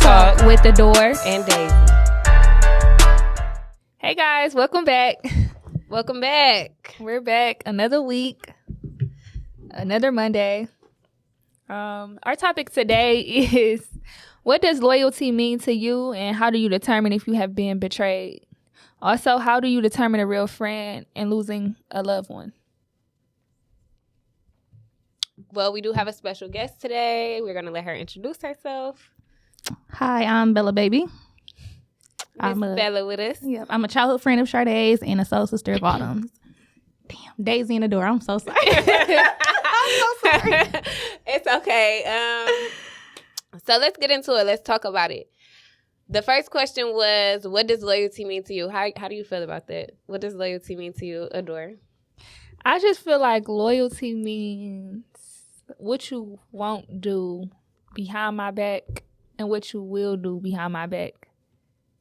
Talk with the Door and Daisy. Hey guys, welcome back. Welcome back. We're back another week, another Monday. Our topic today is, what does loyalty mean to you, and how do you determine if you have been betrayed? Also, how do you determine a real friend and losing a loved one? Well, we do have a special guest today. We're going to let her introduce herself. Hi, I'm Bella Bby. Miss Bella with us. Yeah, I'm a childhood friend of Sade's and a soul sister of Autumn's. Damn, Daisy in the door. I'm so sorry. I'm so sorry. It's okay. So let's get into it. Let's talk about it. The first question was, what does loyalty mean to you? How do you feel about that? What does loyalty mean to you, Adore? I just feel like loyalty means what you won't do behind my back and what you will do behind my back,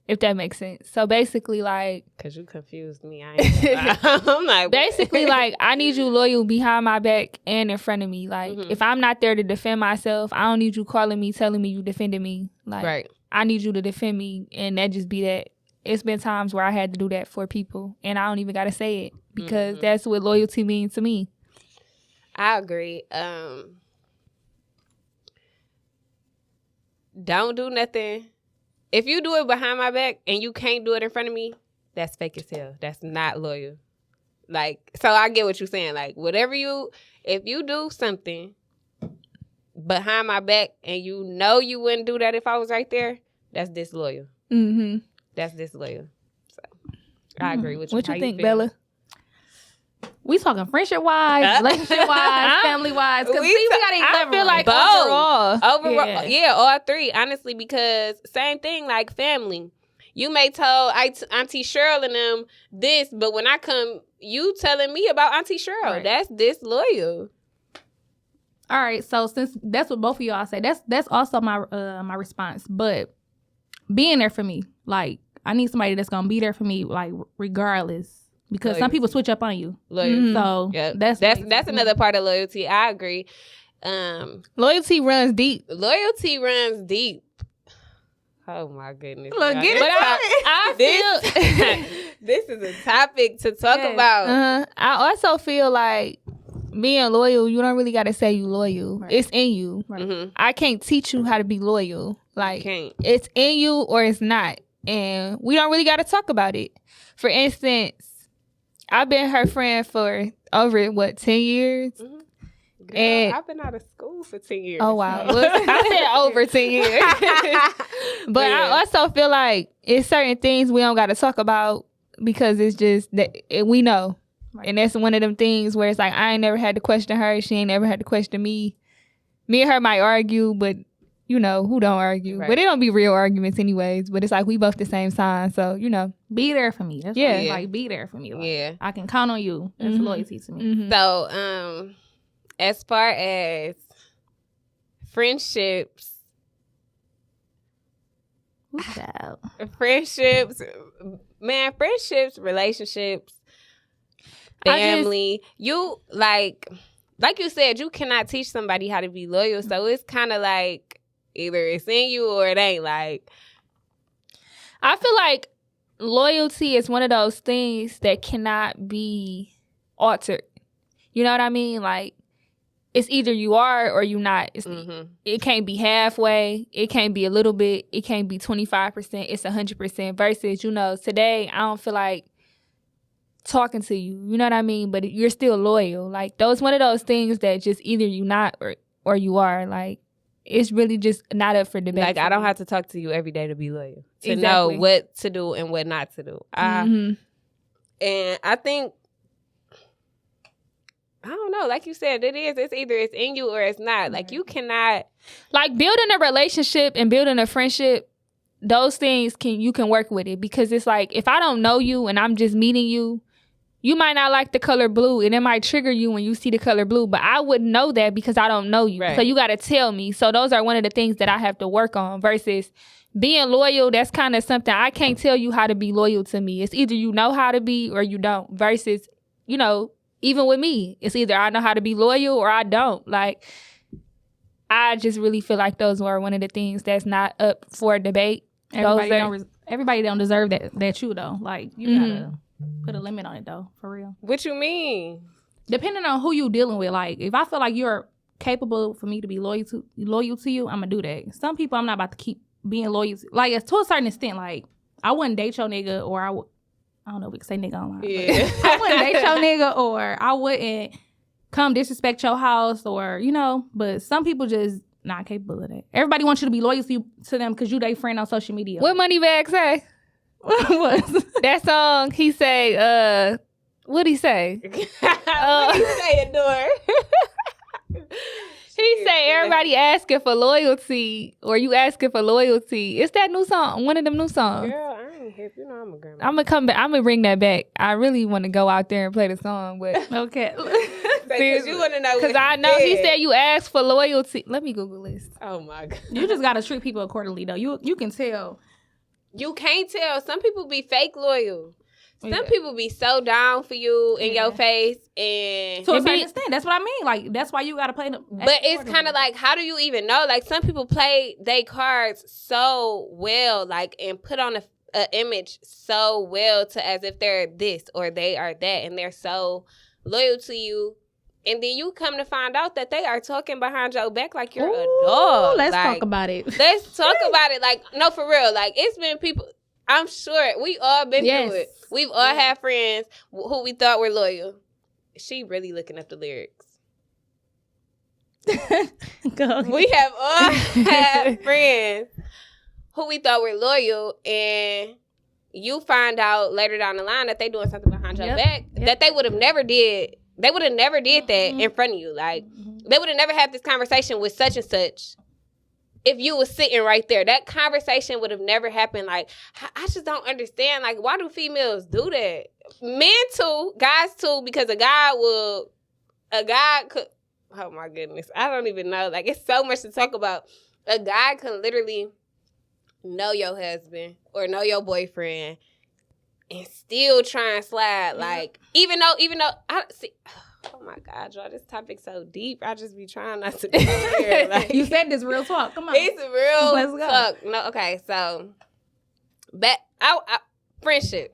if that makes sense. So basically, like, because you confused me. I'm like, basically, like, I need you loyal behind my back and in front of me. Like, if I'm not there to defend myself, I don't need you calling me, telling me you defended me. Like, right. I need you to defend me, and that just be that. It's been times where I had to do that for people, and I don't even got to say it because that's what loyalty means to me. I agree. Don't do nothing. If you do it behind my back and you can't do it in front of me, that's fake as hell. That's not loyal. Like, so I get what you're saying. Like, if you do something behind my back and you know you wouldn't do that if I was right there, that's disloyal. Mm-hmm. That's disloyal. So I agree with you. What How you think, feel? Bella? We talking friendship-wise, relationship-wise, family-wise. Because we got to I feel like both. overall. Yeah, all three, honestly, because same thing, like family. You may tell Auntie Cheryl and them this, but when I come, you telling me about Auntie Cheryl. Right. That's disloyal. All right, so since that's what both of y'all say, that's also my my response. But being there for me, like, I need somebody that's gonna be there for me, like, regardless. Because loyalty. some people switch up on you. Loyalty. So Yep. that's another part of loyalty. I agree. Loyalty runs deep. Loyalty runs deep. Oh my goodness. Look, y'all. get it. But I feel This is a topic to talk about. I also feel like being loyal, you don't really got to say you loyal. Right. It's in you. Right. Mm-hmm. I can't teach you how to be loyal. Like, Can't. it's in you or it's not. And we don't really got to talk about it. For instance, I've been her friend for over, 10 years? Mm-hmm. Girl, And I've been out of school for 10 years. oh, wow. Well, I said over 10 years. But Yeah. I also feel like it's certain things we don't got to talk about because it's just that we know. Right. And that's one of them things where it's like, I ain't never had to question her. She ain't never had to question me. Me and her might argue, but you know, who don't argue? Right. But it don't be real arguments anyways. But it's like we both the same sign. So, you know. be there for me. That's Yeah. what it's like, be there for me. Like, Yeah. I can count on you. That's Mhm. loyalty to me. Mm-hmm. So, as far as friendships, Child. relationships, family, you like you said, you cannot teach somebody how to be loyal. So it's kind of like either it's in you or it ain't. Like, I feel like loyalty is one of those things that cannot be altered. You know what I mean? Like, it's either you are or you not. It can't be halfway. It can't be a little bit. It can't be 25%. It's 100%. Versus, you know, today I don't feel like talking to you. You know what I mean? But you're still loyal. Like, those one of those things that just either you not or you are. Like, it's really just not up for debate. like I don't have to talk to you every day to be loyal. To Exactly. know what to do and what not to do. And I think, I don't know, like you said, it's either it's in you or it's not. Like, you cannot. Like, building a relationship and building a friendship, those things you can work with it, because it's like, if I don't know you and I'm just meeting you, you might not like the color blue and it might trigger you when you see the color blue, but I wouldn't know that because I don't know you. Right. So you got to tell me. So those are one of the things that I have to work on. Versus being loyal, that's kind of something I can't tell you how to be loyal to me. It's either you know how to be or you don't. Versus, you know, even with me, it's either I know how to be loyal or I don't. Like, I just really feel like those were one of the things that's not up for debate. Everybody don't deserve that you though. Like you gotta put a limit on it though, for real. What you mean? Depending on who you dealing with, like if I feel like you're capable for me to be loyal to you, I'm gonna do that. Some people I'm not about to keep being loyal to. Like to a certain extent, like I wouldn't date your nigga, or I don't know if we can say nigga online. Yeah. I wouldn't date your nigga, or I wouldn't come disrespect your house, or but some people just not capable of that. Everybody wants you to be loyal to them because you their friend on social media. What Moneybagg say? What? That song, he say, what'd he say? What you say, Adore? He say everybody asking for loyalty, or you asking for loyalty. It's that new song, one of them new songs. Girl, I ain't hip. You know I'm a grandma. I'm gonna come back. I'm gonna bring that back. I really want to go out there and play the song, but Okay. Because you want to know. because I know he said you asked for loyalty. Let me Google this. Oh my God. You just gotta treat people accordingly though. You can tell. You can't tell. Some people be fake loyal. Some Yeah. people be so down for you in your face, and To a certain extent, that's what I mean. Like that's why you gotta play them. but it's kind of like, how do you even know? Like some people play their cards so well, like and put on a image so well to as if they're this or they are that, and they're so loyal to you. And then you come to find out that they are talking behind your back like you're a dog. Let's Like, talk about it. Let's talk about it. Like, no, for real. Like, it's been people, I'm sure we all been through it. We've all had friends who we thought were loyal. She really looking up the lyrics. We have all had friends who we thought were loyal, and you find out later down the line that they doing something behind your back that they would have never did. They would have never did that in front of you. Like, they would have never had this conversation with such and such if you was sitting right there. That conversation would have never happened. Like, I just don't understand. Like, why do females do that? Men too, guys too, because a guy could, oh my goodness, I don't even know. Like, it's so much to talk about. A guy can literally know your husband or know your boyfriend and still try and slide. Like, even though I see, oh my God, y'all, this topic's so deep. I just be trying not to go there. Like, You said this real talk. Come on. it's real Let's go. talk. No, okay, so friendships.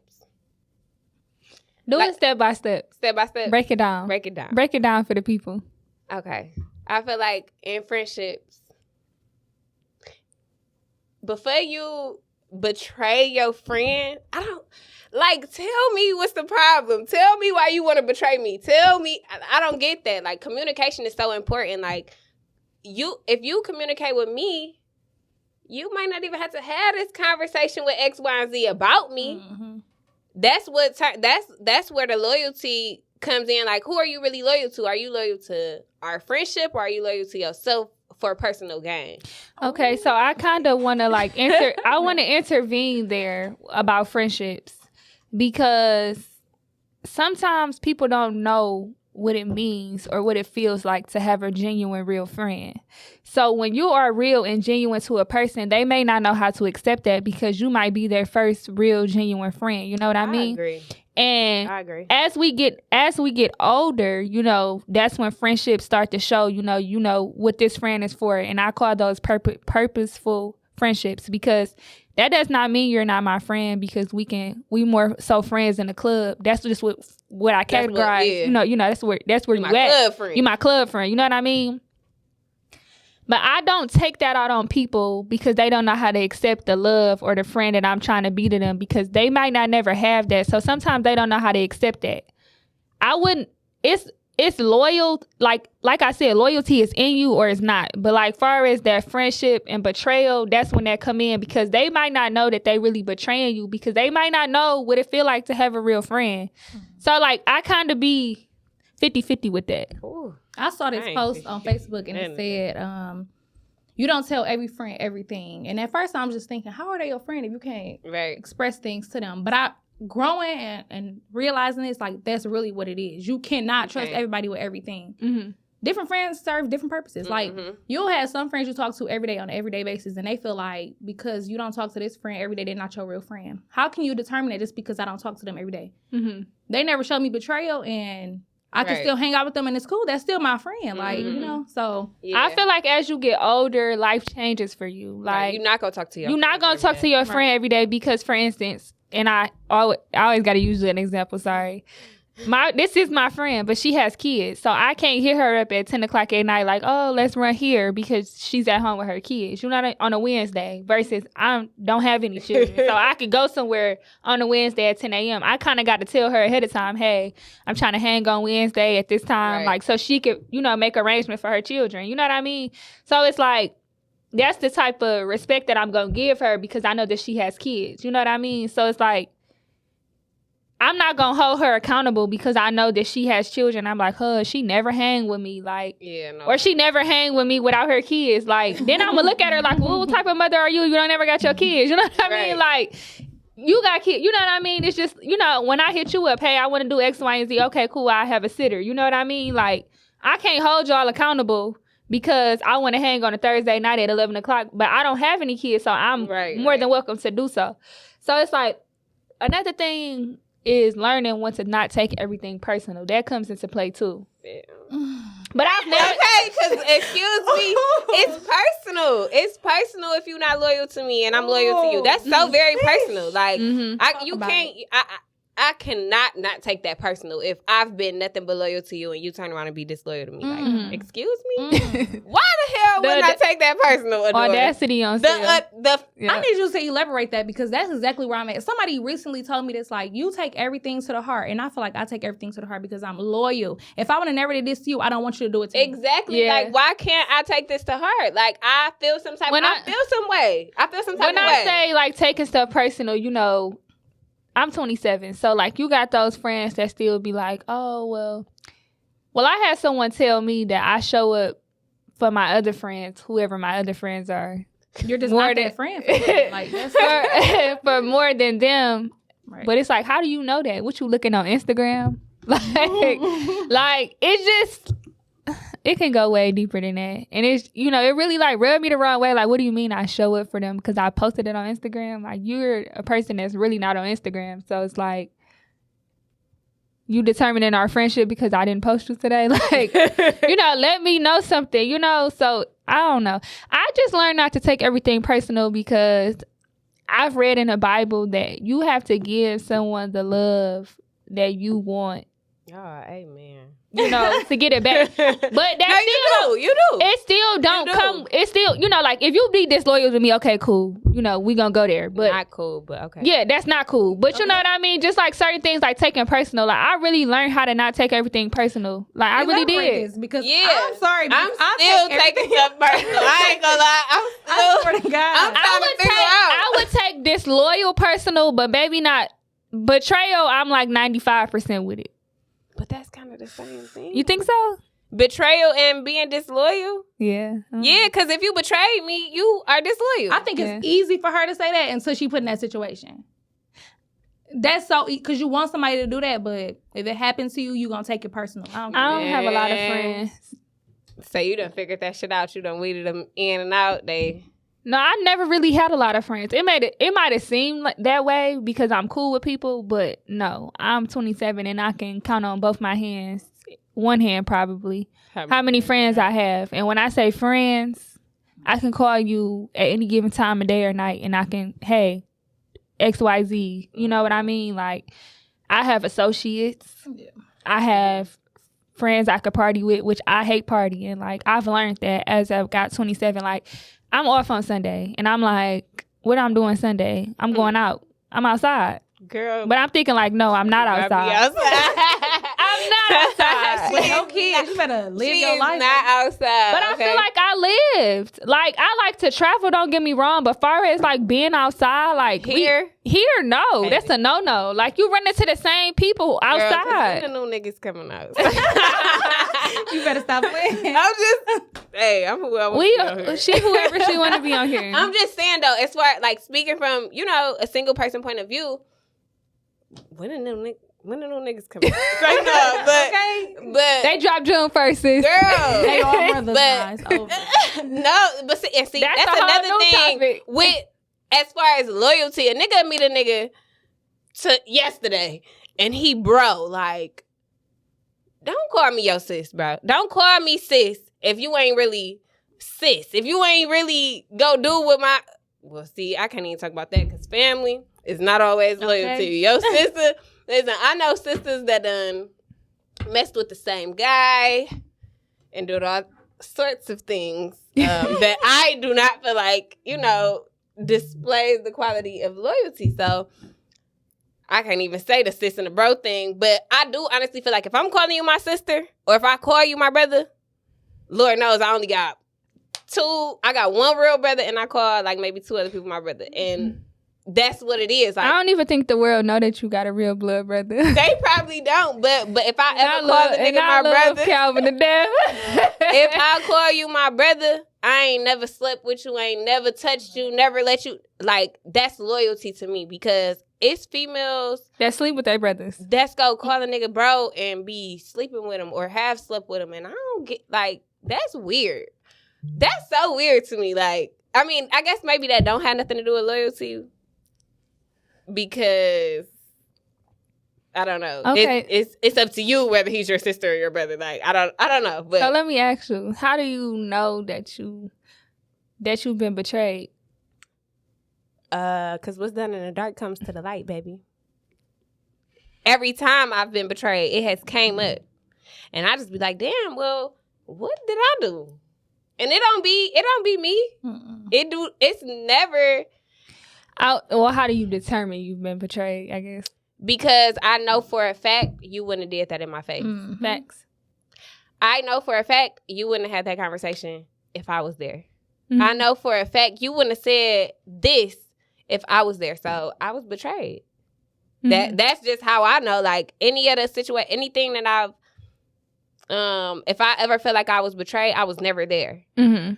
Do it step by step. Step by step. Break it down. Break it down. Break it down for the people. Okay. I feel like in friendships, before you betray your friend, tell me what's the problem. Tell me why you want to betray me. Tell me. I don't get that. Like, communication is so important. Like, if you communicate with me, you might not even have to have this conversation with X, Y, and Z about me. Mm-hmm. That's where the loyalty comes in. Like, who are you really loyal to? Are you loyal to our friendship, or are you loyal to yourself for personal gain? Okay, so I kind of want to I want to intervene there about friendships, because sometimes people don't know what it means or what it feels like to have a genuine, real friend. So when you are real and genuine to a person, they may not know how to accept that, because you might be their first real, genuine friend. You know what I mean? I agree. And I agree. as we get older, that's when friendships start to show, what this friend is for. And I call those purposeful friendships, because that does not mean you're not my friend, because we more so friends in the club. That's just what I categorize. That's where you at. Club friend. You my club friend. You know what I mean? But I don't take that out on people because they don't know how to accept the love or the friend that I'm trying to be to them, because they might not never have that. So sometimes they don't know how to accept that. I wouldn't. It's loyal. Like I said, loyalty is in you or it's not. But like far as that friendship and betrayal, that's when that come in, because they might not know that they really betraying you, because they might not know what it feel like to have a real friend. So like I kind of be 50-50 with that. Ooh. I saw this post on Facebook and it said, you don't tell every friend everything. And at first I'm just thinking, how are they your friend if you can't express things to them? But growing and realizing it's like, that's really what it is. You cannot trust everybody with everything. Mm-hmm. Different friends serve different purposes. Like, you'll have some friends you talk to every day on an everyday basis, and they feel like because you don't talk to this friend every day, they're not your real friend. How can you determine that just because I don't talk to them every day? Mm-hmm. They never showed me betrayal, and I can still hang out with them and it's cool. That's still my friend. Like, you know, so. Yeah. I feel like as you get older, life changes for you. Like, you're not going to talk to your You're not going to talk to your friend every day because, for instance, and I always got to use an example, sorry. This is my friend, but she has kids. So I can't hit her up at 10 o'clock at night like, oh, let's run here because she's at home with her kids. You know, on a Wednesday versus I don't have any children. So I could go somewhere on a Wednesday at 10 a.m. I kind of got to tell her ahead of time, hey, I'm trying to hang on Wednesday at this time. Like, so she could, you know, make arrangements for her children. You know what I mean? So it's like, that's the type of respect that I'm going to give her because I know that she has kids. You know what I mean? So it's like, I'm not going to hold her accountable because I know that she has children. I'm like, she never hang with me. Like, or she never hang with me without her kids. Like, then I'm going to look at her like, well, what type of mother are you? You don't never got your kids. You know what I mean? Like, you got kids. You know what I mean? It's just, you know, when I hit you up, hey, I want to do X, Y, and Z. Okay, cool. I have a sitter. You know what I mean? Like, I can't hold y'all accountable because I want to hang on a Thursday night at 11 o'clock, but I don't have any kids, so I'm more than welcome to do so. So it's like, another thing is learning when to not take everything personal. That comes into play too. Yeah. But I've never... Okay, because, excuse me, it's personal. It's personal if you're not loyal to me and I'm loyal to you. That's so very personal. Like, I cannot not take that personal if I've been nothing but loyal to you and you turn around and be disloyal to me. Like, excuse me? Why the hell would I take that personal? Audacity on sale. I need you to elaborate that because that's exactly where I'm at. Somebody recently told me this, like, you take everything to the heart. And I feel like I take everything to the heart because I'm loyal. If I would have never did this to you, I don't want you to do it to me. Exactly. Yeah. Like, why can't I take this to heart? Like, I feel some type I feel some way. I feel some type of way. When I say, like, taking stuff personal, you know, I'm 27, so, like, you got those friends that still be like, oh, well, I had someone tell me that I show up for my other friends, whoever my other friends are. You're just more not that friend. Like, that's for more than them. Right. But it's like, how do you know that? What you looking on Instagram? Like, it's just... It can go way deeper than that. And it's, you know, it really like rubbed me the wrong way. Like, what do you mean I show up for them because I posted it on Instagram? Like, you're a person that's really not on Instagram. So it's like, you determining our friendship because I didn't post you today. Like, you know, let me know something, you know? So I don't know. I just learned not to take everything personal because I've read in the Bible that you have to give someone the love that you want. Oh, amen. You know, to get it back. But that's you do. It still don't come. It still, you know, like, if you be disloyal to me, okay, cool. You know, we gonna go there. But not cool, but okay. Yeah, that's not cool. But you know what I mean? Just like certain things like taking personal. Like, I really learned how to not take everything personal. Like, I really did. Because I'm sorry. I'm still taking stuff personal. I ain't gonna lie. I swear to God. I would take disloyal personal, but maybe not betrayal. I'm like 95% with it. But that's kind of the same thing. You think so? Betrayal and being disloyal? Yeah. Yeah, because if you betray me, you are disloyal. I think it's easy for her to say that until she put in that situation. That's so... Because you want somebody to do that, but if it happens to you, you're going to take it personal. I don't have a lot of friends. So you done figured that shit out. You done weeded them in and out. No, I never really had a lot of friends. It might have seemed like that way because I'm cool with people, but no, I'm 27 and I can count on both my hands, one hand probably, how many friends I have. And when I say friends, I can call you at any given time of day or night and I can, hey, XYZ. You know what I mean? Like, I have associates. Yeah. I have friends I could party with, which I hate partying. Like, I've learned that as I've got 27, like, I'm off on Sunday, and I'm like, what I'm doing Sunday? I'm going out. I'm outside. Girl. But I'm thinking like, no, I'm not outside. I'm not outside. With no kids, you better live your life. Not outside. But I feel like I lived. Like, I like to travel, don't get me wrong, but far as like being outside, like here, no. Hey. That's a no. Like, you run into the same people outside. Girl, the new niggas coming out. You better stop playing. I'm who I want to be on here. She whoever she want to be on here. I'm just saying though, as far like speaking from, you know, a single person point of view, when the new niggas come out? But they drop June 1st, sis. Girl, they all brothers, guys. No, but see, that's another thing topic. With as far as loyalty. A nigga meet a nigga to yesterday, and he bro like. don't call me your sis, bro. Don't call me sis if you ain't really sis. If you ain't really go do what my... Well, see, I can't even talk about that because family is not always loyal to you. Your sister... Listen, I know sisters that done messed with the same guy and do all sorts of things that I do not feel like, displays the quality of loyalty. So I can't even say the sis and the bro thing, but I do honestly feel like if I'm calling you my sister or if I call you my brother, Lord knows I only got two. I got one real brother and I call like maybe two other people my brother. And that's what it is. Like, I don't even think the world know that you got a real blood brother. They probably don't, but if I ever call a nigga my brother, Calvin to death. if I call you my brother, I ain't never slept with you, ain't never touched you, never let you, like, that's loyalty to me because it's females that sleep with their brothers. That's go call a nigga bro and be sleeping with him or have slept with him, and I don't get, like, that's weird. That's so weird to me. Like, I mean, I guess maybe that don't have nothing to do with loyalty. Because I don't know. Okay. It's up to you whether he's your sister or your brother. Like I don't know. But so let me ask you, how do you know that you've been betrayed? Because what's done in the dark comes to the light, baby. Every time I've been betrayed, it has came up, and I just be like, damn. Well, what did I do? And it don't be me. Mm-mm. It's never. Well, how do you determine you've been betrayed, I guess? Because I know for a fact you wouldn't have did that in my face. Mm-hmm. Facts. I know for a fact you wouldn't have had that conversation if I was there. Mm-hmm. I know for a fact you wouldn't have said this if I was there. So I was betrayed. Mm-hmm. That's just how I know. Like any other situation, anything that I've, if I ever feel like I was betrayed, I was never there. Mm-hmm.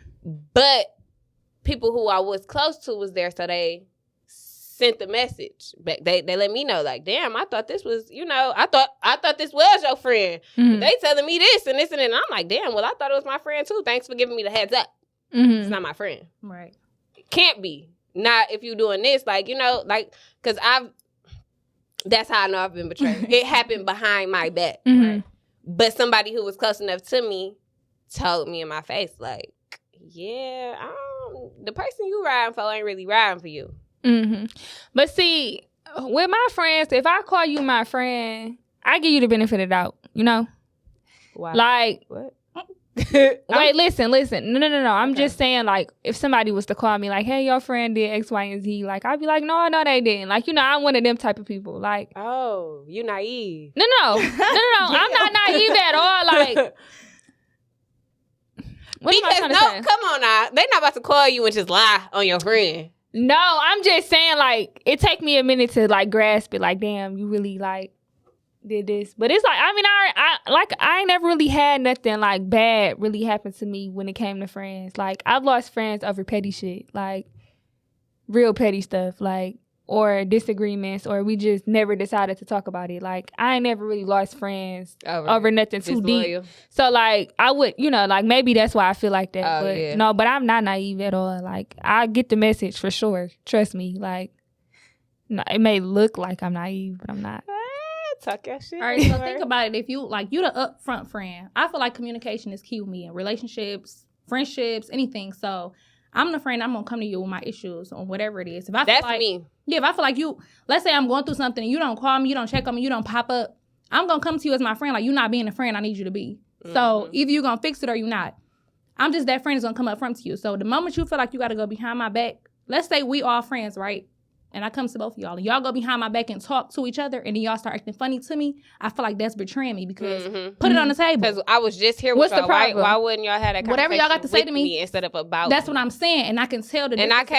But people who I was close to was there, so they sent the message back. They let me know, like, damn, I thought this was, I thought this was your friend. Mm-hmm. They telling me this and this and I'm like, damn, well, I thought it was my friend too. Thanks for giving me the heads up. Mm-hmm. It's not my friend. Right. It can't be. Not if you doing this, like, because that's how I know I've been betrayed. It happened behind my back. Mm-hmm. Right? But somebody who was close enough to me told me in my face, like, yeah, the person you riding for ain't really riding for you. Mm-hmm. But see, with my friends, if I call you my friend, I give you the benefit of the doubt, Why? Like, what? Wait, listen. No. I'm just saying, like, if somebody was to call me, like, hey, your friend did X, Y, and Z, like, I'd be like, no, they didn't. Like, I'm one of them type of people. Like, oh, you naive. No. I'm not naive at all. Like, what am I trying to say? Come on now. They not about to call you and just lie on your friend. No, I'm just saying, like, it take me a minute to, like, grasp it. Like, damn, you really, like, did this. But it's like, I mean, I ain't never really had nothing, like, bad really happen to me when it came to friends. Like, I've lost friends over petty shit. Like, real petty stuff. Like, or disagreements, or we just never decided to talk about it. Like, I ain't never really lost friends over nothing too deep. So, like, I would, like, maybe that's why I feel like that. But yeah. No, but I'm not naive at all. Like, I get the message for sure. Trust me. Like, no, it may look like I'm naive, but I'm not. Talk your shit. All right, so think about it. If you, like, you the upfront friend. I feel like communication is key with me in relationships, friendships, anything. So, I'm the friend, I'm going to come to you with my issues on whatever it is. If I feel That's like, me. Yeah, if I feel like you, let's say I'm going through something and you don't call me, you don't check on me, you don't pop up, I'm going to come to you as my friend. Like, you not being the friend I need you to be. Mm-hmm. So, either you're going to fix it or you not. I'm just that friend that's going to come up front to you. So, the moment you feel like you got to go behind my back, let's say we all friends, right? And I come to both of y'all. And y'all go behind my back and talk to each other. And then y'all start acting funny to me. I feel like that's betraying me because put it on the table. Because I was just here with y'all. Why wouldn't y'all have that conversation? Whatever y'all got to say to me instead of about That's what I'm saying. And I can tell the difference.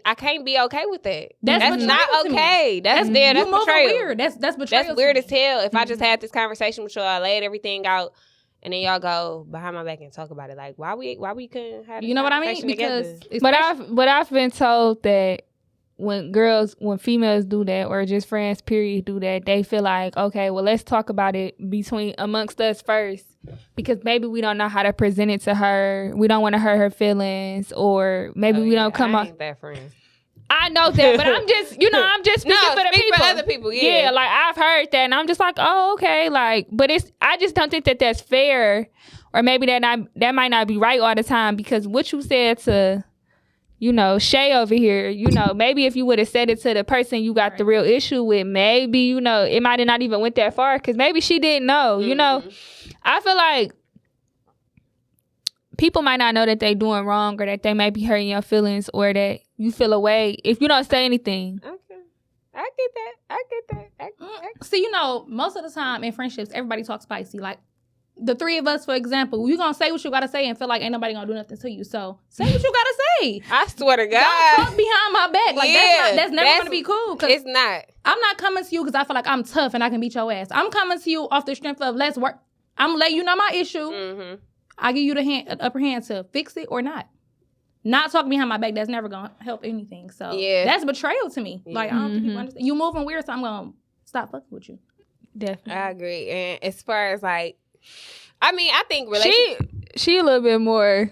I can't be okay with that. That's not okay. That's betrayal. Weird. That's betrayal. That's weird as hell. If I just had this conversation with y'all, I laid everything out, and then y'all go behind my back and talk about it. Like, why we couldn't have this what I mean? Because I've been told that when females do that, or just friends, period, do that, they feel like, okay, well, let's talk about it amongst us first, because maybe we don't know how to present it to her. We don't want to hurt her feelings, or maybe we don't come I ain't that friend. I know that, but I'm just speaking for the people. For other people, yeah. Yeah, like I've heard that, and I'm just like, oh, okay, like, but I just don't think that that's fair, or maybe that might not be right all the time, because what you said to, Shay over here, maybe if you would have said it to the person you got the real issue with, maybe, it might have not even went that far, because maybe she didn't know, I feel like people might not know that they doing wrong, or that they may be hurting your feelings, or that you feel away if you don't say anything. Okay. I get that. See, most of the time in friendships, everybody talks spicy. Like, the three of us, for example, you gonna say what you gotta say and feel like ain't nobody gonna do nothing to you. So say what you gotta say. I swear to God. Don't talk behind my back. Like, that's never gonna be cool. It's not. I'm not coming to you because I feel like I'm tough and I can beat your ass. I'm coming to you off the strength of let's work. I'm gonna let you know my issue. Mm-hmm. I give you the upper hand to fix it or not. Not talking behind my back, that's never gonna help anything. So that's betrayal to me. Like, I don't think people understand. You moving weird, so I'm gonna stop fucking with you. Definitely. I agree. And as far as like, I think relationships. She a little bit more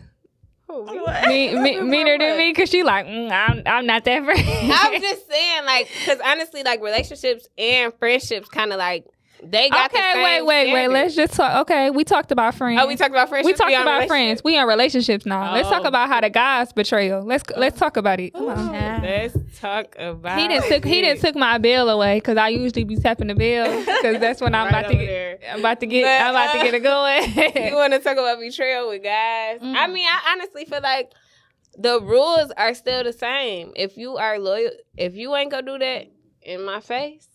meaner than me, because she like, I'm not that friend. I'm just saying, like, because honestly, like, relationships and friendships kind of like, they got the same wait. standard. Let's just talk. Okay, we talked about friends. Oh, we talked about friendships. We talked about friends. We in relationships now. Let's talk about how the guys betrayal. Let's talk about it. Come on. Let's talk about. He didn't took my bill away, because I usually be tapping the bill, because that's when I'm about to get it going. You want to talk about betrayal with guys? I mean, I honestly feel like the rules are still the same. If you are loyal, if you ain't gonna do that in my face.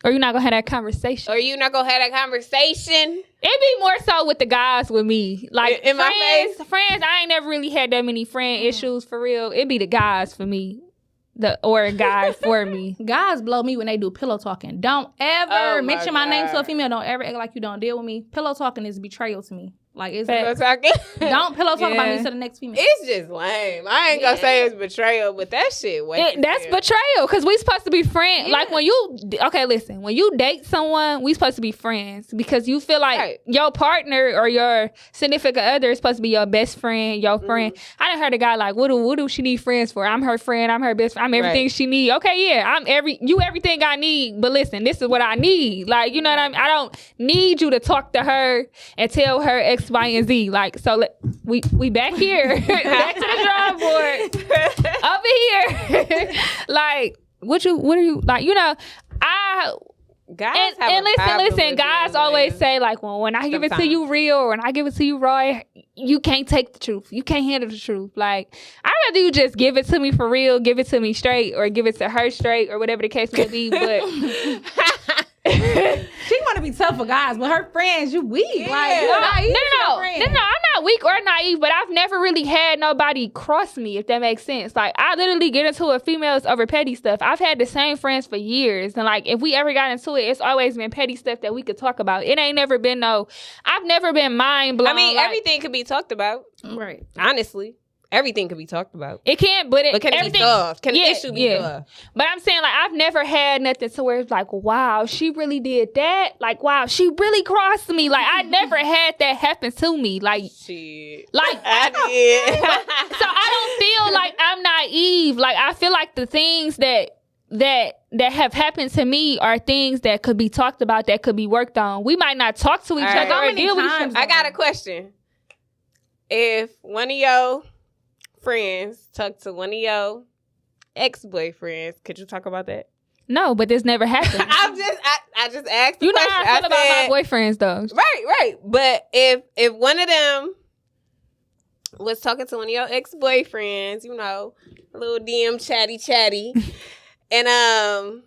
Or you're not gonna have that conversation. It be more so with the guys with me. Like, in my friends, I ain't never really had that many friend issues for real. It be the guys for me. Or a guy for me. Guys blow me when they do pillow talking. Don't ever mention my name to a female. Don't ever act like you don't deal with me. Pillow talking is betrayal to me. Like, it's pillow talking. Don't pillow talk about me to the next female. It's just lame. I ain't gonna say it's betrayal, but that shit that's betrayal, because we supposed to be friends. Yeah. Like, when you date someone, we supposed to be friends, because you feel like your partner or your significant other is supposed to be your best friend, your friend. I done heard a guy like, what do she need friends for? I'm her friend. I'm her best friend. I'm everything she need. Okay, yeah, I'm everything I need. But listen, this is what I need. Like, you know what I mean? I don't need you to talk to her and tell her X, Y, and Z. Like, so we back here. Back to the drawing board. Over here. Like, what are you like, guys and listen, guys always say, like, well, when I give it to you real, or when I give it to you raw, you can't take the truth. You can't handle the truth. Like, I'd rather you just give it to me for real, give it to me straight, or give it to her straight, or whatever the case may be. But she want to be tough for guys, but her friends, you weak. Yeah. Like, you're naive. No, I'm not weak or naive, but I've never really had nobody cross me, if that makes sense. Like, I literally get into it females over petty stuff. I've had the same friends for years, and like, if we ever got into it, it's always been petty stuff that we could talk about. It ain't never been I've never been mind blown. I mean, everything could be talked about. Right. Honestly. Everything can be talked about. It can, but can it be solved? Can the issue be solved? But I'm saying, like, I've never had nothing to where it's like, wow, she really did that. Like, wow, she really crossed me. Like, I never had that happen to me. Like, shit. Like, I did. So I don't feel like I'm naive. Like, I feel like the things that have happened to me are things that could be talked about, that could be worked on. We might not talk to each other or deal with each other. I got a question. If one of your friends talk to one of your ex-boyfriends, could you talk about that? No, but this never happened. I just asked. You know how I feel about my boyfriends, though. Right. But if one of them was talking to one of your ex-boyfriends, a little DM chatty, and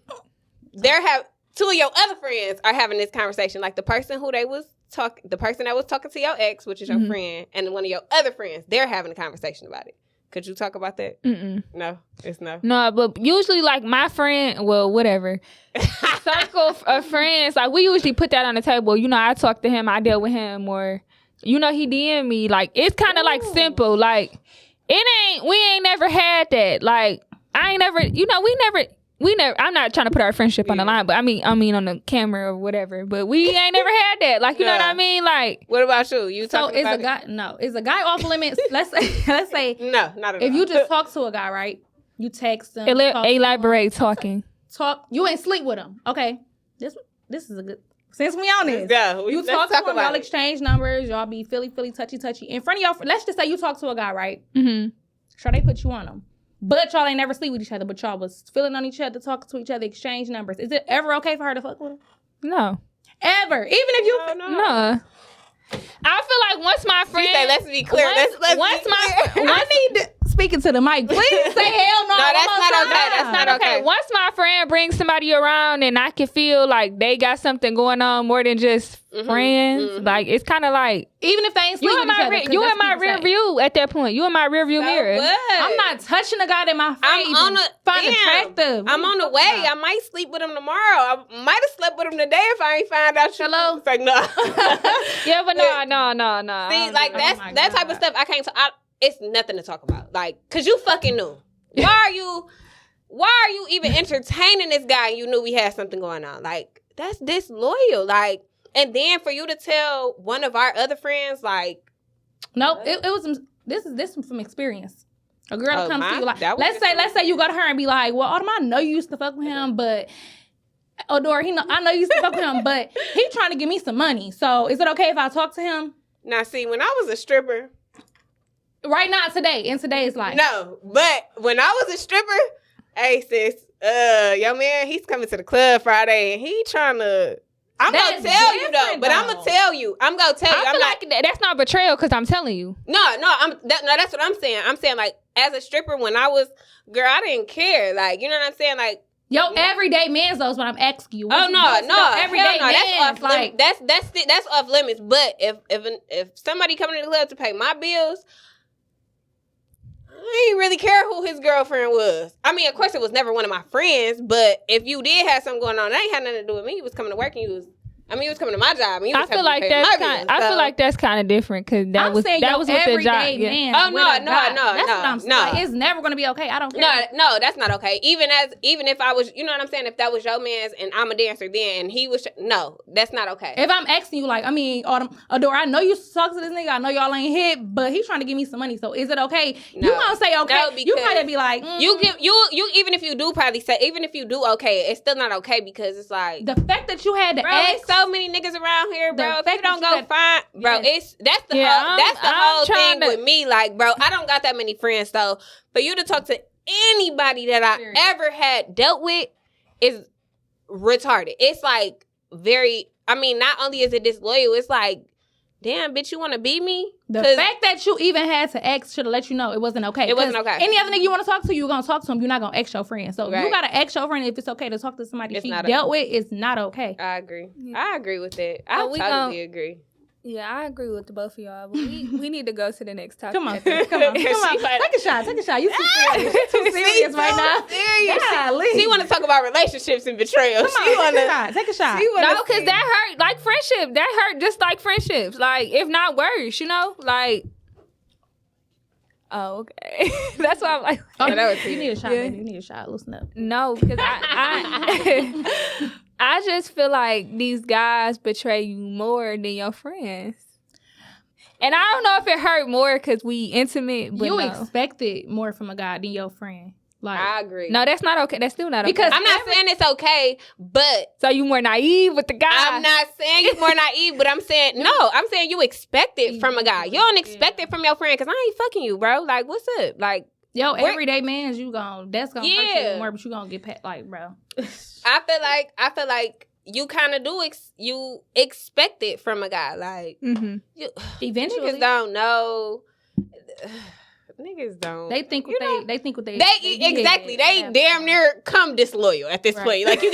two of your other friends are having this conversation, like the person that was talking to your ex, which is your friend, and one of your other friends, they're having a conversation about it. Could you talk about that? Mm-mm. No, it's no. No, but usually, like, my friend, well, whatever, circle of friends, like, we usually put that on the table. I talk to him, I deal with him, or, he DM me. Like, it's kind of, like, simple. Like, we ain't never had that. Like, I ain't never, we never, I'm not trying to put our friendship on the line, but I mean on the camera or whatever, but we ain't never had that. Like, you know what I mean? Like, what about you? You talking about is a guy off limits? Let's say no, not at all. If you just talk to a guy, right? You text them. Elaborate talking. Talk. You ain't sleep with them. Okay. This is a good. Since we on this, you talk to him. Y'all exchange numbers. Y'all be feely, touchy in front of y'all. Let's just say you talk to a guy, right? Mm-hmm. Sure, they put you on them, but y'all ain't never sleep with each other. But y'all was feeling on each other, talking to each other, exchange numbers. Is it ever okay for her to fuck with him? No. Ever, even if you no. I feel like once my friend. She said, let's be clear. I need to speak into the mic. Please say hell no. No, that's not okay. That's not okay. Once my friend brings somebody around and I can feel like they got something going on more than just friends, like it's kind of like even if they ain't sleeping with each other. You in my rear view at that point. You in my rear view mirror. What? I'm not touching a guy that my friend find attractive. I'm on the way. I might sleep with him tomorrow. I might have slept with him today if I ain't find out. Hello? It's like, no. Yeah, but no. See, like that type of stuff I can't talk. It's nothing to talk about. Like, cause you fucking knew. Why are you even entertaining this guy? You knew we had something going on. Like, that's disloyal. Like, and then for you to tell one of our other friends, like, nope, it was this is from experience. A girl comes to you like, let's say you go to her and be like, well, Autumn, I know you used to fuck with him, but Odor, I know you used to fuck with him, but he trying to give me some money. So is it okay if I talk to him? Now, see, when I was a stripper. Right now, in today's life. No, but when I was a stripper, hey, sis, yo, man, he's coming to the club Friday, and he trying to... I'm going to tell you, though, but I'm going to tell you. I'm going to tell you. I feel like that's not betrayal because I'm telling you. No, that's what I'm saying. I'm saying, like, as a stripper, when I was... Girl, I didn't care. Like, you know what I'm saying? Like... Yo, everyday man's though is what I'm asking you. Everyday man's like that's off limits. But if somebody coming to the club to pay my bills, I ain't really care who his girlfriend was. I mean, of course, it was never one of my friends. But if you did have something going on, that ain't had nothing to do with me. He was coming to work and he was coming to my job. I feel like that's kind of different because that was with the job. Man, oh no. Like, it's never gonna be okay. I don't care. No, that's not okay. Even if I was, you know what I'm saying. If that was your man's and I'm a dancer, then he was. No, that's not okay. If I'm asking you, like, I mean, Autumn, Adore, I know you talk to this nigga. I know y'all ain't hit, but he's trying to give me some money. So is it okay? No. You gonna say okay? No, you probably be like, you even if you do probably say even if you do okay, it's still not okay because it's like the fact that you had to ask. So many niggas around here, bro. If you don't go find, bro, that's the whole thing with me. Like, bro, I don't got that many friends, so for you to talk to anybody that I ever had dealt with is retarded. It's like I mean, not only is it disloyal, it's like, damn, bitch, you want to beat me? The fact that you even had to ask should have let you know it wasn't okay. It wasn't okay. Any other nigga you want to talk to, you're going to talk to him. You're not going to ask your friend. So you got to ask your friend if it's okay to talk to somebody she dealt with. It's not okay. I agree. Yeah. I agree with that. I totally agree. Yeah, I agree with the both of y'all. But we need to go to the next topic. Come on. Take a shot. You too serious. Too serious right now. Serious. She want to talk about relationships and betrayal. Take a shot. No, because that hurt like friendship. That hurt just like friendships. Like, if not worse, you know? Like, oh, okay. That's why I'm like... you need a shot, baby. You need a shot. Listen up. No, because I just feel like these guys betray you more than your friends. And I don't know if it hurt more because we intimate, but you expected more from a guy than your friend. Like, I agree. No, that's not okay. That's still not okay. Because I'm not saying it's okay, but... So you more naive with the guy. I'm not saying you more naive, but I'm saying you expect it from a guy. You don't expect it from your friend because I ain't fucking you, bro. Like, what's up? Like... Yo, everyday man's that's gonna hurt you more, but you gonna get like, bro. I feel like you kind of do you expect it from a guy, like eventually niggas don't know. Niggas don't. They think what they exactly. They damn near come disloyal at this point. Like you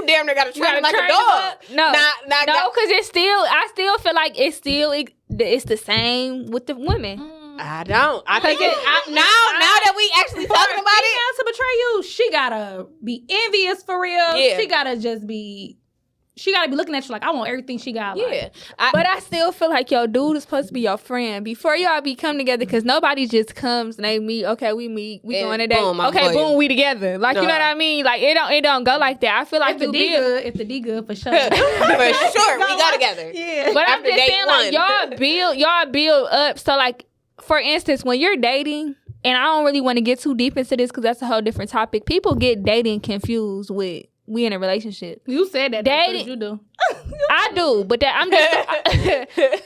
damn near gotta treat him like a dog. No, because I still feel like it's the same with the women. I don't. I think now that we actually talking about it, to betray you, she gotta be envious for real. Yeah. She gotta be looking at you like, I want everything she got. Yeah. But I still feel like your dude is supposed to be your friend before y'all come together, because nobody just comes and they meet. Okay, we meet. We going today. Boom, we together. Like, you know what I mean? Like, it don't go like that. I feel like if the D good for sure. For sure, we go together. Yeah. But I'm just saying, like, y'all build up. So, like, for instance, when you're dating and I don't really want to get too deep into this because that's a whole different topic. People get dating confused with we in a relationship. You said that. Dating, you do. I do, but that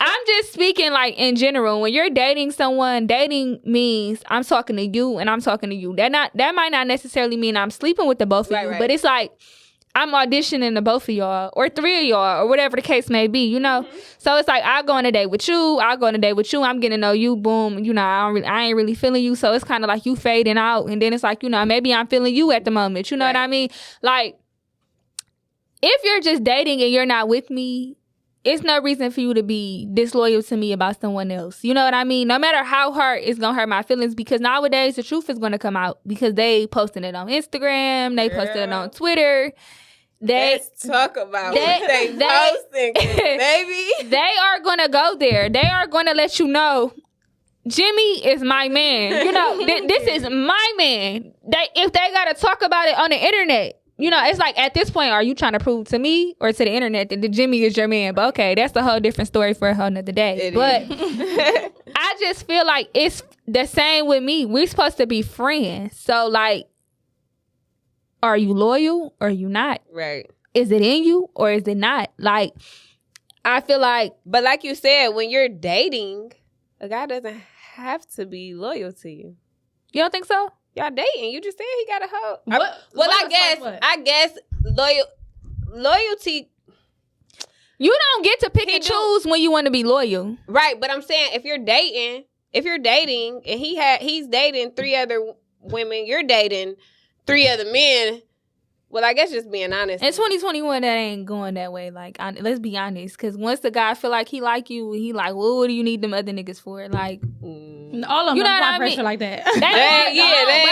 I'm just speaking like in general. When you're dating someone, dating means I'm talking to you and I'm talking to you. That might not necessarily mean I'm sleeping with the both of you, but it's like I'm auditioning the both of y'all or three of y'all or whatever the case may be, you know? Mm-hmm. So it's like, I'll go on a date with you. I'll go on a date with you. I'm getting to know you. Boom. You know, I ain't really feeling you. So it's kind of like you fading out. And then it's like, you know, maybe I'm feeling you at the moment. You know what I mean? Like, if you're just dating and you're not with me, it's no reason for you to be disloyal to me about someone else. You know what I mean? No matter how hard it's going to hurt my feelings, because nowadays the truth is going to come out because they posting it on Instagram. They posted it on Twitter. Let's talk about what they posting, baby. They are going to go there. They are going to let you know, Jimmy is my man. You know, this is my man. If they got to talk about it on the internet, you know, it's like at this point, are you trying to prove to me or to the internet that the Jimmy is your man? But okay, that's a whole different story for a whole nother day. But I just feel like it's the same with me. We're supposed to be friends. So like, are you loyal or are you not? Right. Is it in you or is it not? Like, I feel like... But like you said, when you're dating, a guy doesn't have to be loyal to you. You don't think so? Y'all dating. You just said he got a hoe. I guess loyalty... You don't get to pick and choose when you want to be loyal. Right, but I'm saying if you're dating and he's dating 3 other women, you're dating 3 other men. Well, I guess just being honest. In 2021, that ain't going that way. Like, let's be honest. Because once the guy feel like he like you, he like, well, what do you need them other niggas for? Like, all of them apply pressure like that. They ain't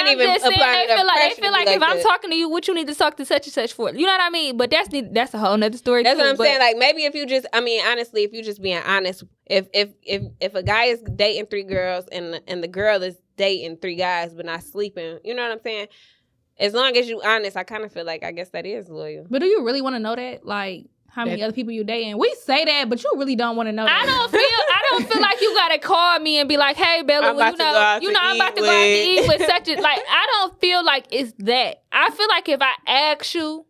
even applying pressure. They feel like if I'm talking to you, what you need to talk to such and such for? You know what I mean? But that's a whole nother story. That's what I'm saying. Like, maybe if you just, honestly, if you just being honest, if a guy is dating 3 girls and the girl is dating 3 guys but not sleeping, you know what I'm saying? As long as you honest, I kind of feel like I guess that is loyal. But do you really want to know that? Like, how many other people you dating? We say that, but you really don't want to know that. I don't feel like you gotta call me and be like, "Hey, Bella, I'm about to go out to eat with such a like." I don't feel like it's that. I feel like if I ask you,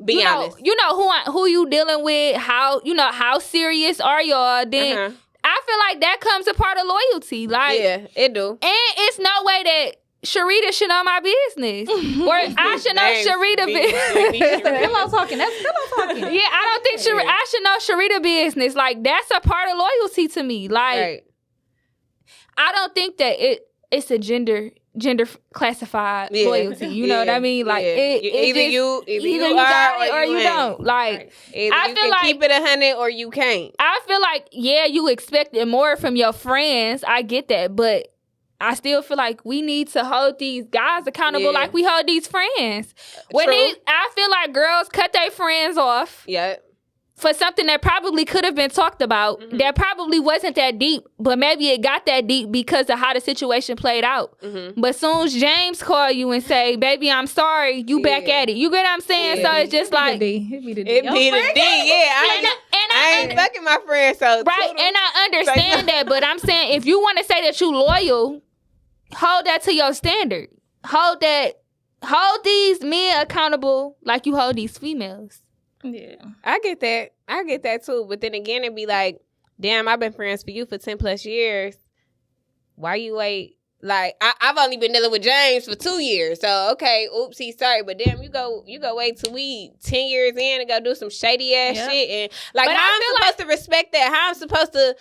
be honest. You know who you dealing with, how serious are y'all? Then I feel like that comes a part of loyalty. Like, yeah, it do. And it's no way that Sharita should know my business, or I should know Sharita business. That's pillow talking. That's pillow talking. Yeah, I don't think I should know Sharita business. Like, that's a part of loyalty to me. Like, I don't think that it's a gender classified loyalty. You know what I mean? Like, either you got it or you don't. Like, either I feel like keep it 100 or you can't. I feel like you expected more from your friends. I get that, but I still feel like we need to hold these guys accountable like we hold these friends. I feel like girls cut their friends off. Yeah. For something that probably could have been talked about, that probably wasn't that deep, but maybe it got that deep because of how the situation played out. But soon as James call you and say, "Baby, I'm sorry," you back at it. You get what I'm saying? So it's just like it be the D. Yeah, I ain't fucking my friend, so right. And I understand that, but I'm saying if you want to say that you loyal, hold that to your standard. Hold these men accountable like you hold these females. Yeah, I get that too. But then again, it'd be like, damn, I've been friends for you for 10+ years. Why you wait? Like, I've only been dealing with James for 2 years. So okay, oopsie, sorry, but damn, you go wait till we 10 years in and go do some shady ass shit, and like, how I'm supposed to respect that? How I'm supposed to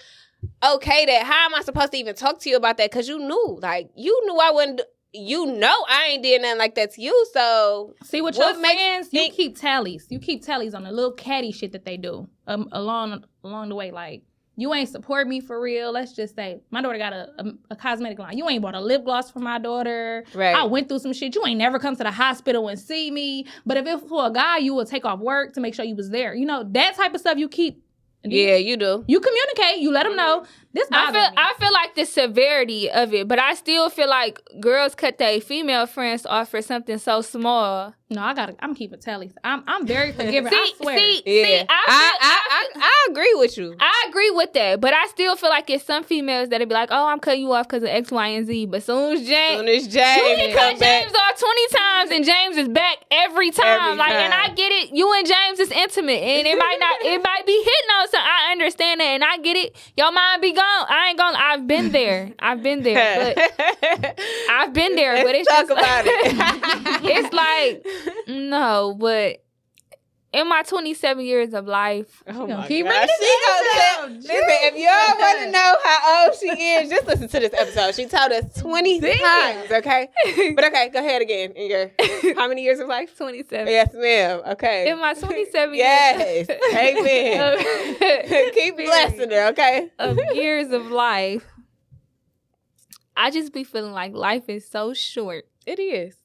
that? How am I supposed to even talk to you about that? Because you knew I wouldn't. You know I ain't did nothing like that to you, so... See, with your friends, you keep tallies. You keep tallies on the little catty shit that they do along the way. Like, you ain't support me for real. Let's just say, my daughter got a cosmetic line. You ain't bought a lip gloss for my daughter. Right. I went through some shit. You ain't never come to the hospital and see me. But if it was for a guy, you would take off work to make sure you was there. You know, that type of stuff you keep. Yeah, you do. You communicate. You let them know. This bothers me. I feel like the severity of it, but I still feel like girls cut their female friends off for something so small. No, I'm keeping tallies. I'm very forgiving. See, I swear. See, I agree with you. I agree with that, but I still feel like it's some females that'll be like, "Oh, I'm cutting you off because of X, Y, and Z." But soon as James you can cut James off 20 times, and James is back every time. And I get it. You and James is intimate, and it might be hitting on something. I understand that, and I get it. Your mind be gone. I ain't gonna. I've been there, but it's talk just about it. it's like no, but. In my 27 years of life, oh my keep God. Listen, if y'all want to know how old she is, just listen to this episode. She told us 20 times, okay? But okay, go ahead again. In your how many years of life? 27. Yes, ma'am. Okay. In my 27 yes. Amen. Keep blessing her, okay? Of years of life, I just be feeling like life is so short. It is.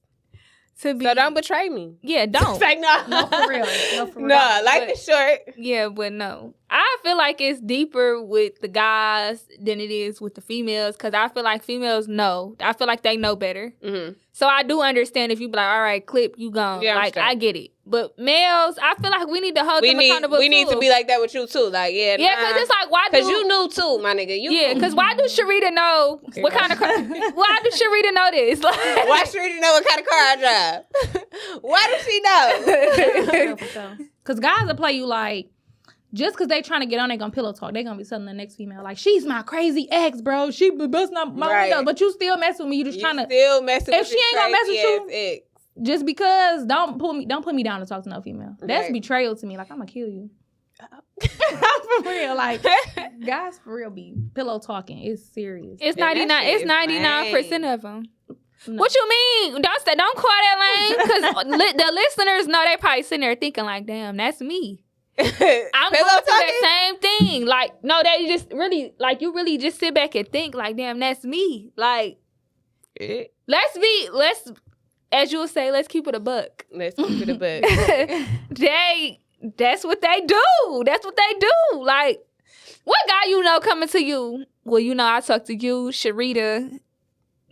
So don't betray me. Yeah, don't. Like, no. No, for real. No, life is short. Yeah, but no. I feel like it's deeper with the guys than it is with the females because I feel like females know. I feel like they know better. Mm-hmm. So I do understand if you be like, all right, clip, you gone. Yeah, like, I get it. But males, I feel like we need to hold them accountable We need to be like that with you too. Like, yeah, because it's like, why do... Because you knew too, my nigga. Because why do Sharita know what kind of car... Why do Sharita know this? Like, why Sharita know what kind of car I drive? Why does she know? Because guys will play you like... Just because they trying to get on, they gonna pillow talk. They gonna be telling the next female, like, she's my crazy ex, bro. She busting up my windows. But you still mess with me. You just trying to... still messing with If she ain't gonna mess with you... Ex. Just because, don't put me down to talk to no female. That's betrayal to me. Like, I'm gonna kill you. For real, like guys for real be pillow talking. It's serious. It's 99. It's 99% of them. No. What you mean? Don't call that lame because the listeners know they probably sitting there thinking like, damn, that's me. I'm going through that same thing. Like, no, they just really like you really just sit back and think like, damn, that's me. Like, let's as you would say, let's keep it a buck. Let's keep it a buck. That's what they do. That's what they do. Like, what guy you know coming to you? Well, you know, I talked to you, Sharita,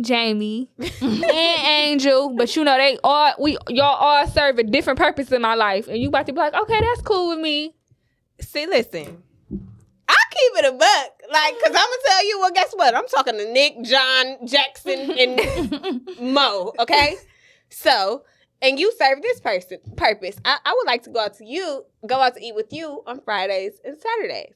Jamie, and Angel, but you know y'all all serve a different purpose in my life, and you about to be like, okay, that's cool with me. See, listen, I keep it a buck, like, cause I'm gonna tell you, well, guess what? I'm talking to Nick, John, Jackson, and Mo. Okay. So, and you serve this purpose. I would like to go out to eat with you on Fridays and Saturdays.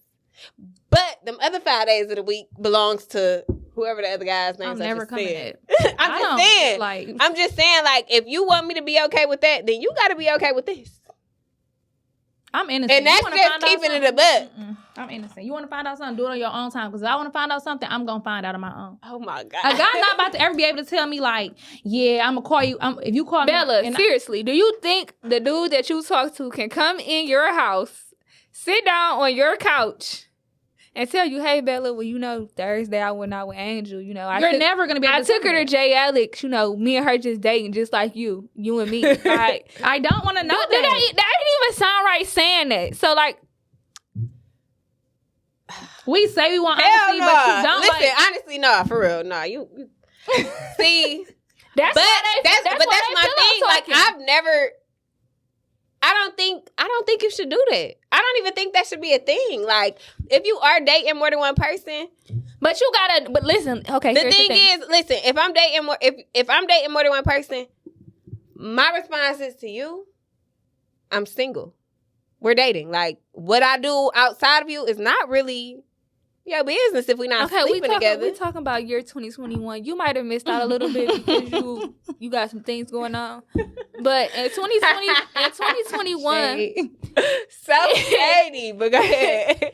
But them other 5 days of the week belongs to whoever the other guy's name is. I'm never coming in. I'm just saying, like, if you want me to be okay with that, then you got to be okay with this. I'm innocent. And that's just keeping it a buck. I'm innocent. You want to find out something, do it on your own time. Because if I want to find out something, I'm going to find out on my own. Oh, my God. A guy's not about to ever be able to tell me, like, yeah, I'm going to call you. If you call Bella, me. seriously, do you think the dude that you talk to can come in your house, sit down on your couch, and tell you, hey, Bella, well, you know, Thursday I went out with Angel. You know, you're never going to be able to I took her to J. Alex. You know, me and her just dating just like you and me. Like, I don't want to know that. That didn't even sound right saying that. So, like, we say we want honesty, but you don't. Listen, honestly, no, for real, no. You see, that's my thing. Like, I don't think you should do that. I don't even think that should be a thing. Like, if you are dating more than one person, but listen, okay. The thing is, listen, if I'm dating more than one person, my response is to you, I'm single. We're dating. Like, what I do outside of you is not really your business if we're not sleeping together. We talking about year 2021. You might have missed out a little bit because you got some things going on. But in 2021, so shady. But go ahead.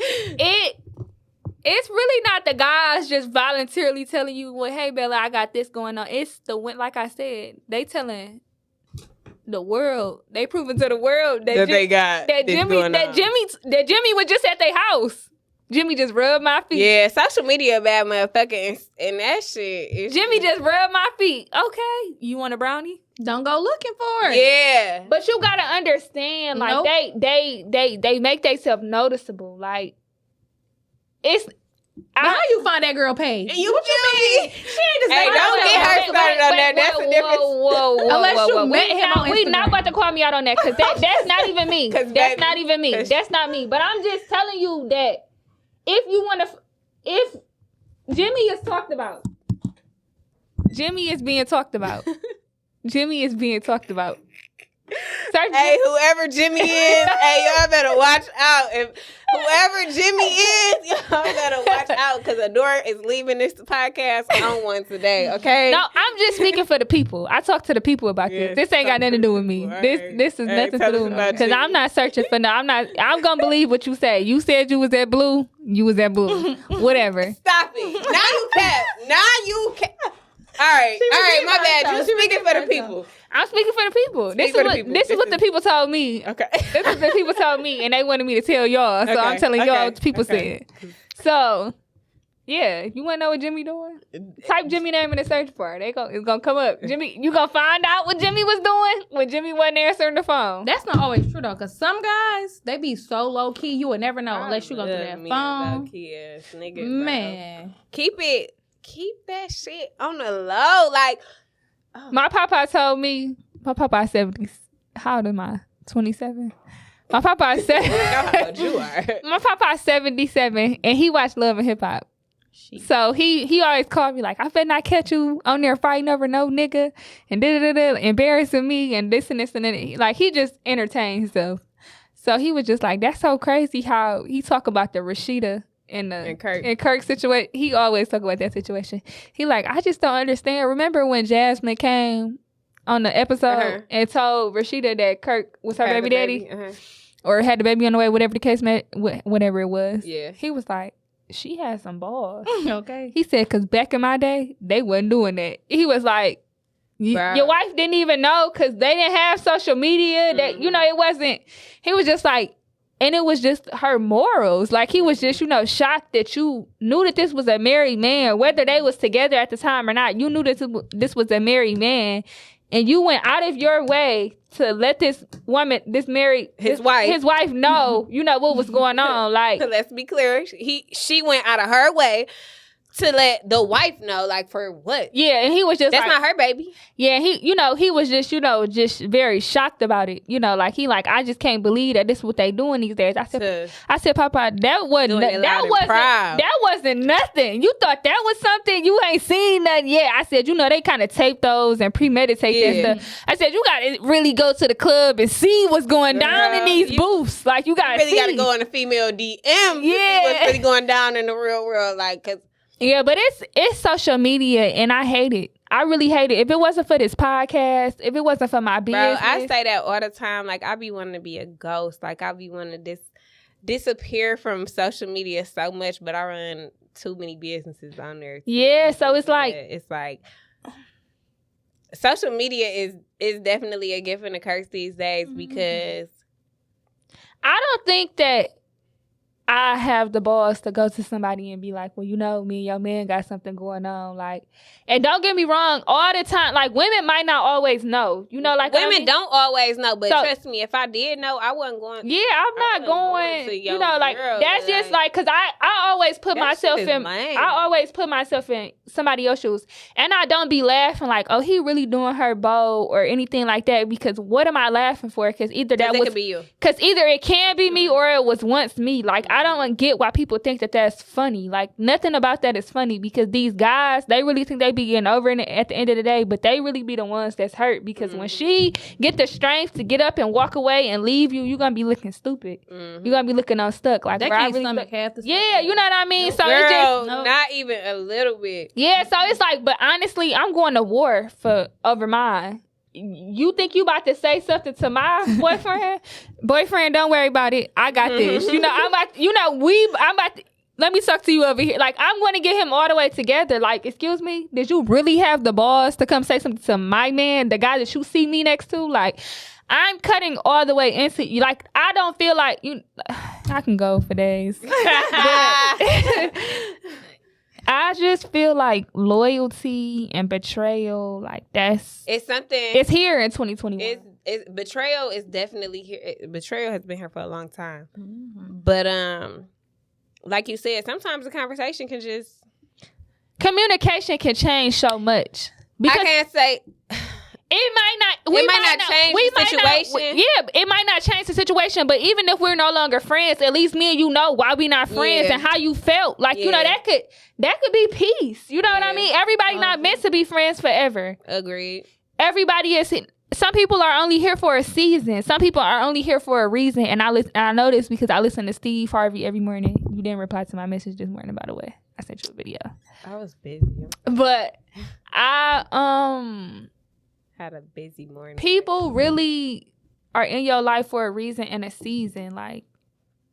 It's really not the guys just voluntarily telling you, well, hey, Bella, I got this going on. It's like I said, they telling the world. They proving to the world that Jimmy was just at their house. Jimmy just rubbed my feet. Yeah, social media bad motherfucker, and that shit. Jimmy just rubbed my feet. Okay, you want a brownie? Don't go looking for it. Yeah, but you gotta understand, like they make themselves noticeable. Like it's. How you find that girl page? What you mean? She ain't just don't get her started on that. That's a difference. Whoa. Unless you met him on Instagram. We not about to call me out on that because that's not even me. That's not even me. That's not me. But I'm just telling you that if Jimmy is talked about, Jimmy is being talked about. Jimmy is being talked about. Hey, whoever Jimmy is, hey, y'all better watch out. If whoever Jimmy is, y'all better watch out because Adora is leaving this podcast on one today, okay? No, I'm just speaking for the people. I talk to the people about this. This ain't got nothing to do with me. This is nothing to do with me. Because I'm not searching for no. I'm gonna believe what you say. You said you was at Blue. You was at Blue. Whatever. Stop it. Now you kept. All right, my bad. You speaking for the people. I'm speaking for the people. This is what the people told me. Okay. This is what the people told me, and they wanted me to tell y'all. So I'm telling y'all what the people said. So, yeah, you want to know what Jimmy doing? Type Jimmy name in the search bar. It's going to come up. Jimmy, you going to find out what Jimmy was doing when Jimmy wasn't answering the phone. That's not always true, though, because some guys, they be so low-key, you would never know unless you go through that phone. Low-key ass niggas, man. Bro. Keep that shit on the low. Like, my papa told me, my papa is 70. How old am I? 27? My papa is 70. How old you are. My papa is 77, and he watched Love and Hip Hop. So he always called me like, I better not catch you on there fighting over no nigga and embarrassing me and this and this and that. Like, he just entertained himself. So he was just like, that's so crazy how he talk about the Rashida and Kirk situation. He always talk about that situation. He like, I just don't understand. Remember when Jasmine came on the episode and told Rashida that Kirk was her baby daddy? Or had the baby on the way, whatever the case meant, whatever it was. Yeah. He was like, she had some balls. Okay. He said, because back in my day, they wasn't doing that. He was like, your wife didn't even know because they didn't have social media. That it wasn't. He was just like, and it was just her morals. Like, he was just, shocked that you knew that this was a married man, whether they was together at the time or not. You knew that this was a married man, and you went out of your way to let this woman, his wife know, what was going on. Like, let's be clear, she went out of her way to let the wife know, like, for what? Yeah, and he was just that's not her baby. Yeah, he was just, just very shocked about it. I just can't believe that this is what they doing these days. I said, Papa, that wasn't nothing. You thought that was something? You ain't seen nothing yet. I said, they kind of tape those and premeditate that stuff. I said, you gotta really go to the club and see what's going down in these booths. Like, you gotta really gotta go on a female DM to see what's really going down in the real world. Like, cause yeah, but it's social media, and I hate it. I really hate it. If it wasn't for this podcast, if it wasn't for my business. Bro, I say that all the time. Like, I be wanting to be a ghost. Like, I be wanting to disappear from social media so much, but I run too many businesses on there. Yeah, so it's like social media is definitely a gift and a curse these days because I don't think that I have the balls to go to somebody and be like, well, me and your man got something going on. Like, and don't get me wrong, all the time, like, women might not always know. Like, women don't always know, but trust me, if I did know, I wasn't going. Yeah, I'm not going. Girl, that's just like, because I always put myself in. I always put myself in somebody else's shoes, and I don't be laughing like, oh, he really doing her bow or anything like that. Because what am I laughing for? Because either that was, could be you. Because either it can be me or it was once me. Like, I don't get why people think that that's funny. Like, nothing about that is funny because these guys, they really think they be getting over it at the end of the day, but they really be the ones that's hurt because when she get the strength to get up and walk away and leave you, you're gonna be looking stupid. You're gonna be looking unstuck. Like, they can't stomach half the stuff. Yeah, you know what I mean? So girl, it's just not even a little bit. Yeah, so it's like, but honestly, I'm going to war over mine. You think you about to say something to my boyfriend? Boyfriend, don't worry about it. I got this. Let me talk to you over here. Like, I'm going to get him all the way together. Like, excuse me, did you really have the balls to come say something to my man, the guy that you see me next to? Like, I'm cutting all the way into you. Like, I don't feel like I can go for days. I just feel like loyalty and betrayal, like it's something. It's here in 2021. Betrayal is definitely here. Betrayal has been here for a long time. But like you said, sometimes the conversation can just communication can change so much. Because I can't say It might not change the situation. It might not change the situation, but even if we're no longer friends, at least me and you know why we not friends and how you felt. Like, you know, that could be peace. You know what I mean? Everybody not meant to be friends forever. Agreed. Everybody is. Some people are only here for a season. Some people are only here for a reason. And I know this because I listen to Steve Harvey every morning. You didn't reply to my message this morning, by the way. I sent you a video. I was busy. But I had a busy morning. People really are in your life for a reason and a season, like,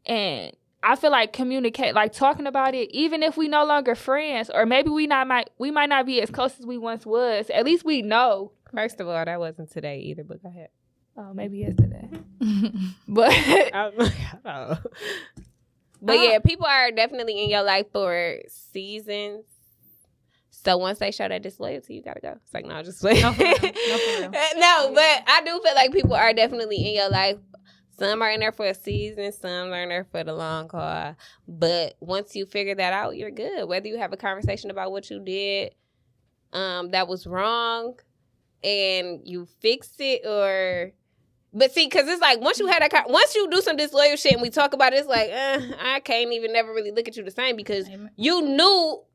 and I feel like communicate, like talking about it, even if we no longer friends, or maybe we might not be as close as we once was. At least we know. First of all, that wasn't today either, but go ahead. Oh, maybe yesterday. But but yeah, people are definitely in your life for seasons. So once they show that disloyalty, you gotta go. It's like, no, just wait. No, for real. No, but I do feel like people are definitely in your life. Some are in there for a season, some are in there for the long haul. But once you figure that out, you're good. Whether you have a conversation about what you did that was wrong and you fix it, or... But see, because it's like, once you had that, once you do some disloyal shit and we talk about it, it's like, I can't even never really look at you the same, because you know,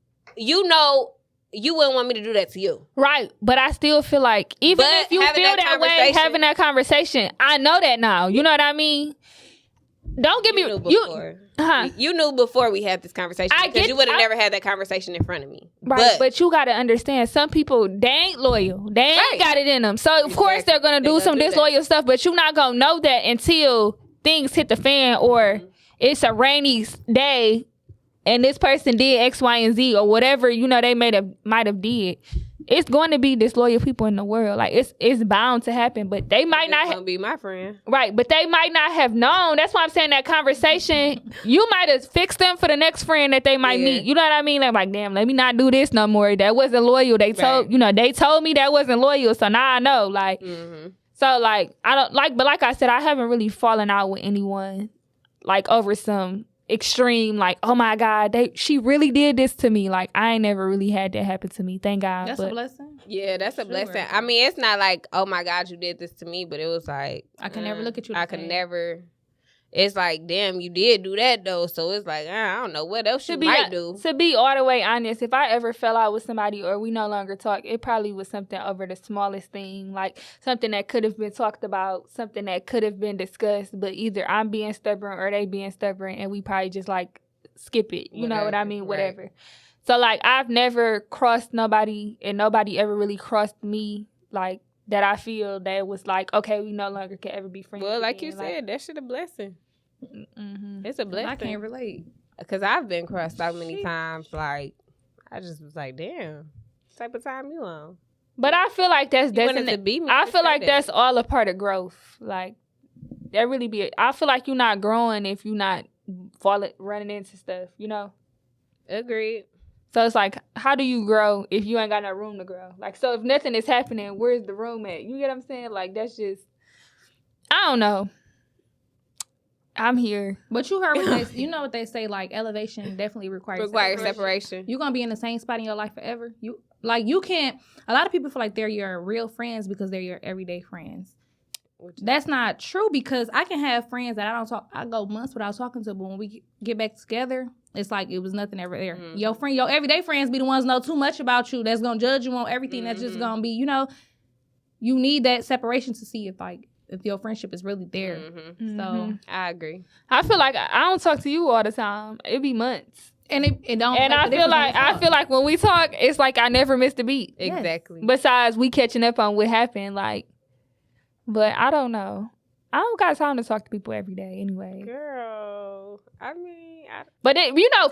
you wouldn't want me to do that to you. Right. But I still feel like, even if you feel that way, having that conversation, I know that now. You know what I mean? Don't get me... You knew before we had this conversation, because you would have never had that conversation in front of me. Right, but you got to understand, some people, they ain't loyal. They ain't got it in them. So, of course, they're going to do some disloyal stuff, but you're not going to know that until things hit the fan, or it's a rainy day and this person did X, Y, and Z, or whatever, you know, they might have did. It's going to be disloyal people in the world. Like, it's bound to happen, but they might not gonna be my friend. Right, but they might not have known. That's why I'm saying that conversation, you might have fixed them for the next friend that they might meet. You know what I mean? They're like, damn, let me not do this no more. That wasn't loyal. They told me that wasn't loyal, so now I know. Like, so like, I don't like, but like I said, I haven't really fallen out with anyone like over some extreme, like, oh my God, she really did this to me. Like, I ain't never really had that happen to me. Thank God. That's a blessing. Yeah, that's a blessing. I mean, it's not like, oh my God, you did this to me, but it was like, I can never look at you. I could never. It's like, damn, you did do that though. So it's like, I don't know what else you might do. To be all the way honest, if I ever fell out with somebody or we no longer talk, it probably was something over the smallest thing, like something that could have been talked about, something that could have been discussed, but either I'm being stubborn or they being stubborn, and we probably just like skip it. You know what I mean? Whatever. Right. So like, I've never crossed nobody, and nobody ever really crossed me, like, that I feel that was like, okay, we no longer can ever be friends. Well, like you said, that shit a blessing. It's a blessing. I can't relate, because I've been crossed so many times. Like, I just was like, damn, what type of time you on? But I feel like that's I feel like that's all a part of growth. Like, that really be. I feel like you're not growing if you're not running into stuff. You know. Agreed. So it's like, how do you grow if you ain't got no room to grow? Like, so if nothing is happening, where's the room at? You get what I'm saying? Like, that's just, I don't know. I'm here. But you heard what you know what they say, like, elevation definitely requires separation. You're going to be in the same spot in your life forever. You can't, a lot of people feel like they're your real friends because they're your everyday friends. That's not true, because I can have friends that I go months without talking to, but when we get back together, it's like it was nothing ever there. Your everyday friends be the ones know too much about you, that's gonna judge you on everything. That's just gonna be, you need that separation to see if your friendship is really there. So I agree. I feel like I don't talk to you all the time. It be months. And it don't. And I feel like when we talk, it's like I never missed a beat. Exactly. Besides, we catching up on what happened, like. But I don't know. I don't got time to talk to people every day anyway. Girl, I mean... But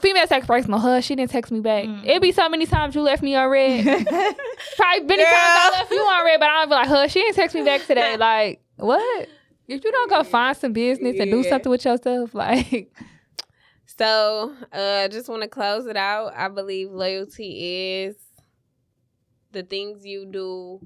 females text personal. She didn't text me back. It'd be so many times you left me on red. Probably many times I left you on red, but I'd be like, she didn't text me back today. Like, what? If you don't go find some business and do something with yourself, like... So, just want to close it out. I believe loyalty is the things you do,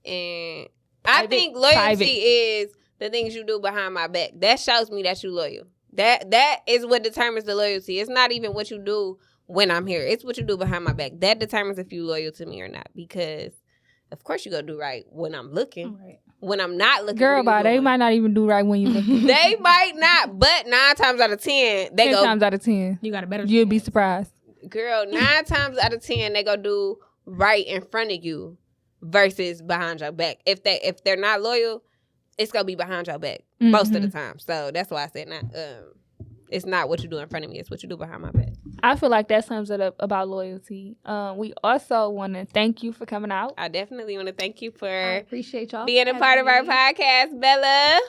and... I think loyalty is the things you do behind my back. That shows me that you loyal. That is what determines the loyalty. It's not even what you do when I'm here. It's what you do behind my back. That determines if you loyal to me or not. Because of course you gonna do right when I'm looking. Right. When I'm not looking, Girl, bye. They might not even do right when you look. They might not, but 9 times out of 10, they 10 go. times out of 10. You got a better. You'll be surprised. Girl, 9 times out of 10, they go do right in front of you versus behind your back. If they're not loyal, it's gonna be behind your back most of the time. So that's why I said not. It's not what you do in front of me. It's what you do behind my back. I feel like that sums it up about loyalty. We also want to thank you for coming out. I definitely want to thank you for appreciate y'all being a part of our podcast, Bella.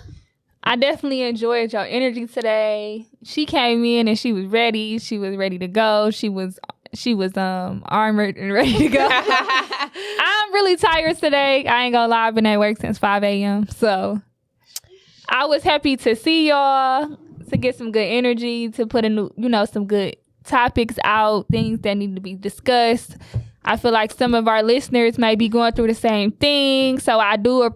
I definitely enjoyed your energy today. She came in and she was ready. She was ready to go. She was armored and ready to go. I'm really tired today. I ain't gonna lie. I've been at work since 5 a.m. So I was happy to see y'all, to get some good energy, to put some good topics out, things that need to be discussed. I feel like some of our listeners may be going through the same thing. So I do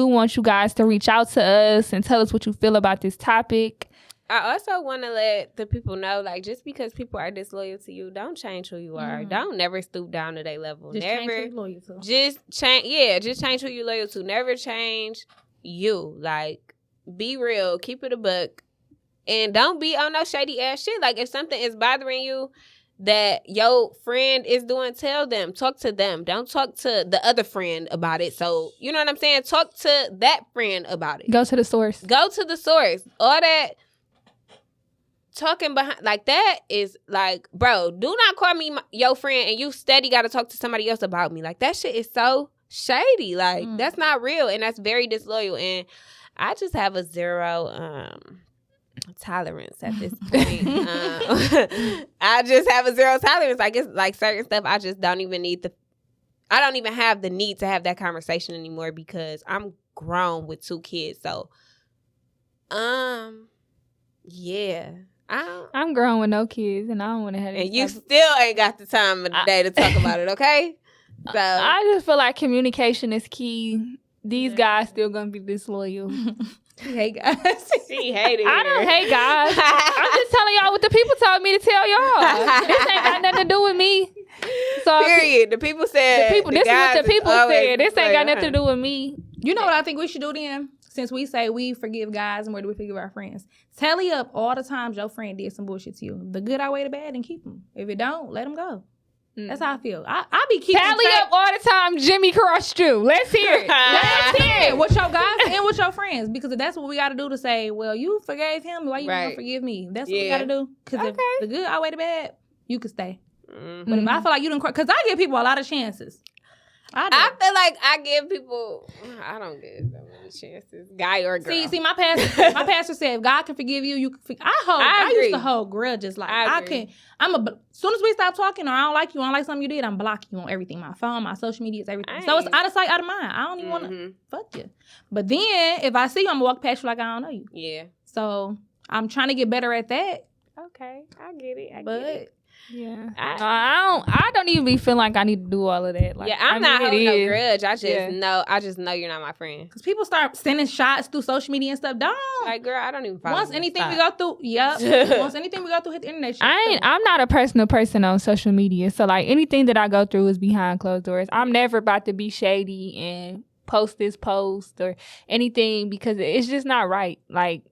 want you guys to reach out to us and tell us what you feel about this topic. I also want to let the people know, like, just because people are disloyal to you, don't change who you are. Don't never stoop down to their level. Just never change who you're loyal to. Just change who you're loyal to. Never change you. Like, be real. Keep it a buck. And don't be on no shady ass shit. Like, if something is bothering you that your friend is doing, tell them. Talk to them. Don't talk to the other friend about it. So, you know what I'm saying? Talk to that friend about it. Go to the source. Go to the source. All that talking behind, like, that is like, bro, do not call me your friend and you steady got to talk to somebody else about me. Like, that shit is so shady. Like, that's not real. And that's very disloyal. And I just have a zero tolerance at this point. I just have a zero tolerance. I guess, like, certain stuff I just don't even I don't even have the need to have that conversation anymore because I'm grown with 2 kids. So, yeah. I'm grown with no kids and I don't want to have it. And you still ain't got the time of the day to talk about it, okay? So I just feel like communication is key. These guys still gonna be disloyal. Hey guys. She hated I don't hate guys. I'm just telling y'all what the people told me to tell y'all. This ain't got nothing to do with me. So period. The people said. This is what the people said. This ain't got nothing to do with me. You know what I think we should do then? Since we say we forgive guys and where do we forgive our friends? Tally up all the times your friend did some bullshit to you. The good outweigh the bad and keep them. If it don't, let them go. That's how I feel. I be keeping tally up all the time Jimmy crushed you. Let's hear it. Let's hear it. With your guys and with your friends. Because that's what we got to do to say, well, you forgave him. Why you don't forgive me? That's what we got to do. Because if the good outweigh the bad, you can stay. But if I feel like you didn't, because I give people a lot of chances. I feel like I give people. I don't give that many chances, guy or girl. See, my pastor said, if God can forgive you, you can forgive. I used to hold grudges. Like I can. As soon as we stop talking, or I don't like you, I don't like something you did, I'm blocking you on everything. My phone, my social media, everything. So it's out of sight, out of mind. I don't even want to fuck you. But then if I see you, I'm gonna walk past you like I don't know you. Yeah. So I'm trying to get better at that. Okay, I get it. I get it. Yeah, I don't even be feeling like I need to do all of that. Like, yeah, I'm not holding no grudge. I just know you're not my friend. Because people start sending shots through social media and stuff. Don't. Like, girl, I don't even follow. Once anything we go through, once anything we go through hit the internet. I'm not a personal person on social media, so like anything that I go through is behind closed doors. I'm never about to be shady and post this post or anything because it's just not right. Like,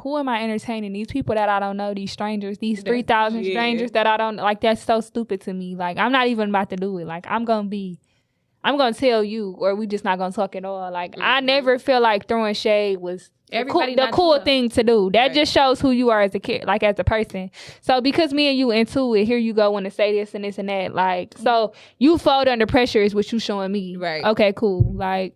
who am I entertaining? These people that I don't know, these strangers, these 3,000 strangers that I don't know. Like, that's so stupid to me. Like, I'm not even about to do it. Like, I'm going to tell you, or we just not going to talk at all. Like, I never feel like throwing shade was the cool thing to do. That just shows who you are as a kid, like as a person. So because me and you into it, here you go want to say this and this and that. Like, so you fold under pressure is what you showing me. Right. Okay, cool. Like...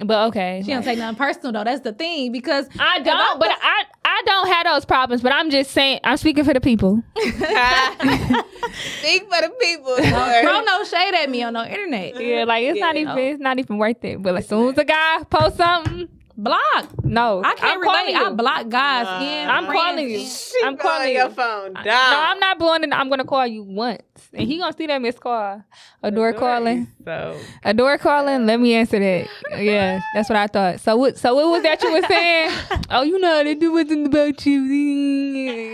But okay. She don't take nothing personal though. That's the thing because I don't. But I don't have those problems. But I'm just saying. I'm speaking for the people. Speak for the people. Throw no shade at me on no internet. Yeah, like it's not even worth it. But as soon as a guy posts something, block. No, I can't relate. I block guys. I'm calling you. I'm calling your phone down. No, I'm not blowing it. I'm gonna call you once, and he gonna see that missed call. Adore calling. Adore calling. Let me answer that. Yeah, that's what I thought. So what was that you were saying? Oh, you know, it wasn't about you.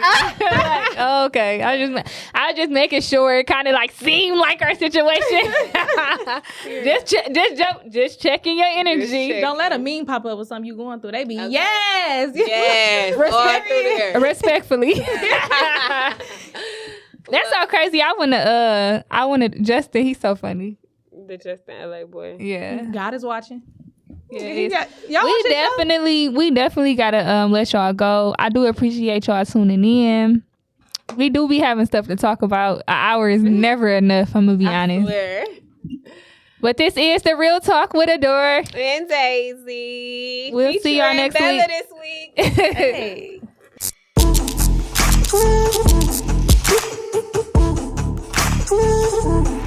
funny. Like, okay, I was just making sure it kind of like seemed like our situation. just checking your energy. check. Don't let a meme pop up with something you going through. They be yes. Respectfully. That's so crazy. I wanna Justin. He's so funny. The Justin LA boy. Yeah. God is watching. Yeah, y'all we definitely gotta let y'all go. I do appreciate y'all tuning in. We do be having stuff to talk about. An hour is never enough. I'm gonna be honest. Swear. But this is the Real Talk with Adore. And Daisy. We'll see y'all next Bella week. this week. Hey.